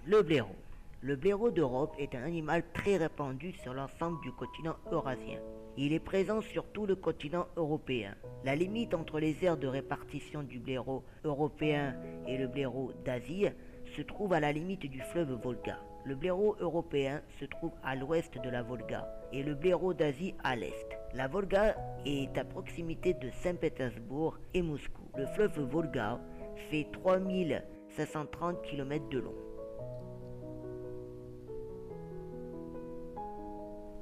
Le blaireau. Le blaireau d'Europe est un animal très répandu sur l'ensemble du continent eurasien. Il est présent sur tout le continent européen. La limite entre les aires de répartition du blaireau européen et le blaireau d'Asie se trouve à la limite du fleuve Volga. Le blaireau européen se trouve à l'ouest de la Volga et le blaireau d'Asie à l'est. La Volga est à proximité de Saint-Pétersbourg et Moscou. Le fleuve Volga fait 3530 km de long.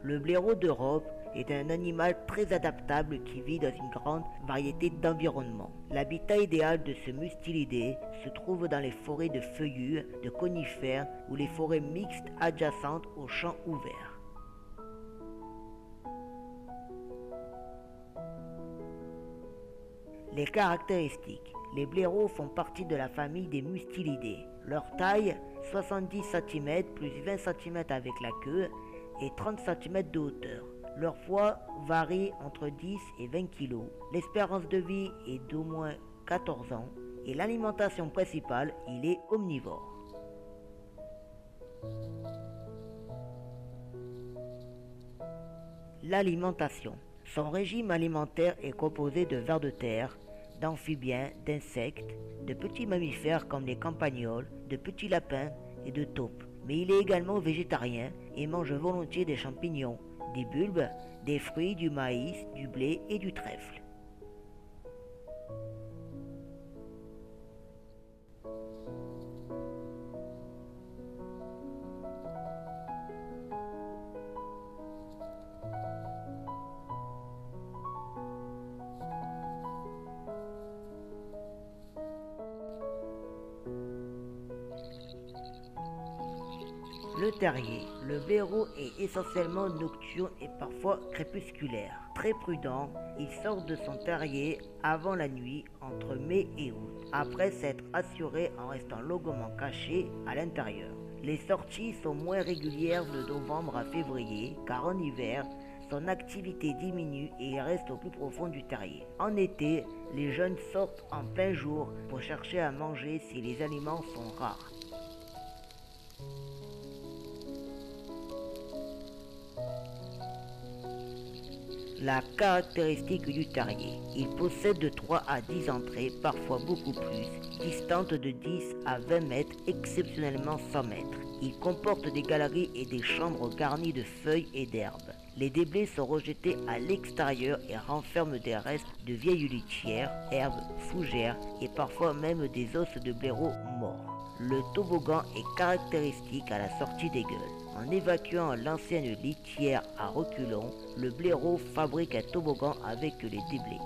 Le blaireau d'Europe est un animal très adaptable qui vit dans une grande variété d'environnements. L'habitat idéal de ce mustilidé se trouve dans les forêts de feuillus, de conifères ou les forêts mixtes adjacentes aux champs ouverts. Les caractéristiques. Les blaireaux font partie de la famille des mustilidés. Leur taille, 70 cm plus 20 cm avec la queue et 30 cm de hauteur. Leur poids varie entre 10 et 20 kg. L'espérance de vie est d'au moins 14 ans et l'alimentation principale, il est omnivore. L'alimentation. Son régime alimentaire est composé de vers de terre, d'amphibiens, d'insectes, de petits mammifères comme les campagnols, de petits lapins et de taupes. Mais il est également végétarien et mange volontiers des champignons, des bulbes, des fruits, du maïs, du blé et du trèfle. Le terrier. Le blaireau est essentiellement nocturne et parfois crépusculaire. Très prudent, il sort de son terrier avant la nuit entre mai et août, après s'être assuré en restant longuement caché à l'intérieur. Les sorties sont moins régulières de novembre à février, car en hiver, son activité diminue et il reste au plus profond du terrier. En été, les jeunes sortent en plein jour pour chercher à manger si les aliments sont rares. La caractéristique du terrier. Il possède de 3 à 10 entrées, parfois beaucoup plus, distantes de 10 à 20 mètres, exceptionnellement 100 mètres. Il comporte des galeries et des chambres garnies de feuilles et d'herbes. Les déblais sont rejetés à l'extérieur et renferment des restes de vieilles litières, herbes, fougères et parfois même des os de blaireaux morts. Le toboggan est caractéristique à la sortie des gueules. En évacuant l'ancienne litière à reculons, le blaireau fabrique un toboggan avec les déblais.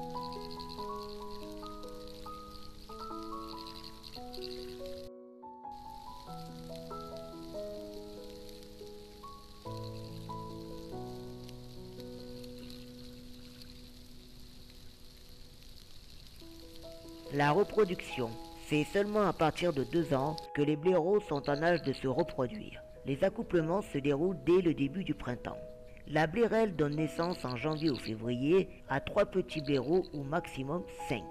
La reproduction. C'est seulement à partir de 2 ans que les blaireaux sont en âge de se reproduire. Les accouplements se déroulent dès le début du printemps. La blairelle donne naissance en janvier ou février à 3 petits blaireaux ou maximum 5.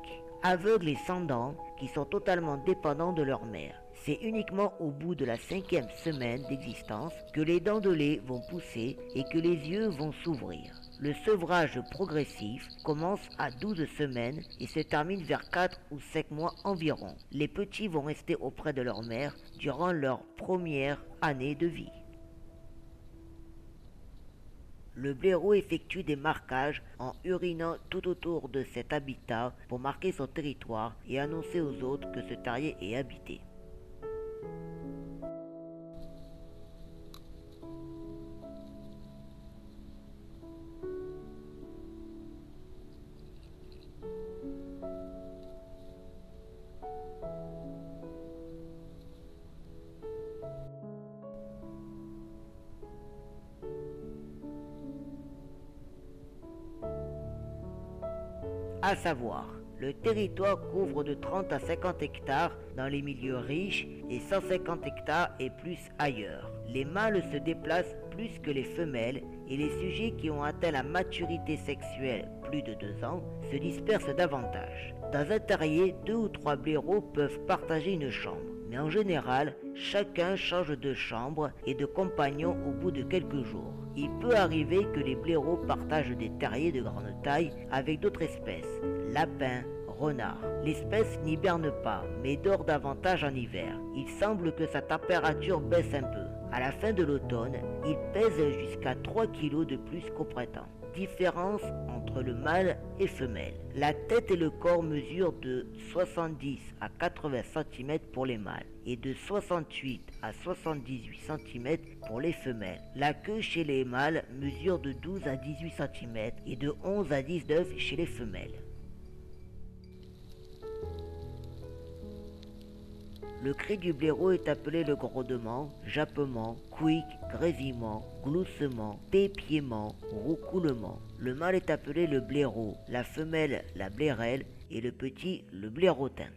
Aveugles et sans dents qui sont totalement dépendants de leur mère. C'est uniquement au bout de la 5e semaine d'existence que les dents de lait vont pousser et que les yeux vont s'ouvrir. Le sevrage progressif commence à 12 semaines et se termine vers 4 ou 5 mois environ. Les petits vont rester auprès de leur mère durant leur première année de vie. Le blaireau effectue des marquages en urinant tout autour de cet habitat pour marquer son territoire et annoncer aux autres que ce terrier est habité. À savoir, le territoire couvre de 30 à 50 hectares dans les milieux riches et 150 hectares et plus ailleurs. Les mâles se déplacent plus que les femelles et les sujets qui ont atteint la maturité sexuelle plus de 2 ans se dispersent davantage. Dans un terrier, 2 ou 3 blaireaux peuvent partager une chambre, Mais en général, chacun change de chambre et de compagnon au bout de quelques jours. Il peut arriver que les blaireaux partagent des terriers de grande taille avec d'autres espèces, lapins, renards. L'espèce n'hiberne pas, mais dort davantage en hiver. Il semble que sa température baisse un peu. À la fin de l'automne, il pèse jusqu'à 3 kg de plus qu'au printemps. Différence entre le mâle et femelle. La tête et le corps mesurent de 70 à 80 cm pour les mâles et de 68 à 78 cm pour les femelles. La queue chez les mâles mesure de 12 à 18 cm et de 11 à 19 chez les femelles. Le cri du blaireau est appelé le grondement, jappement, couic, grésillement, gloussement, pépiement, roucoulement. Le mâle est appelé le blaireau, la femelle la blairelle et le petit le blaireautin.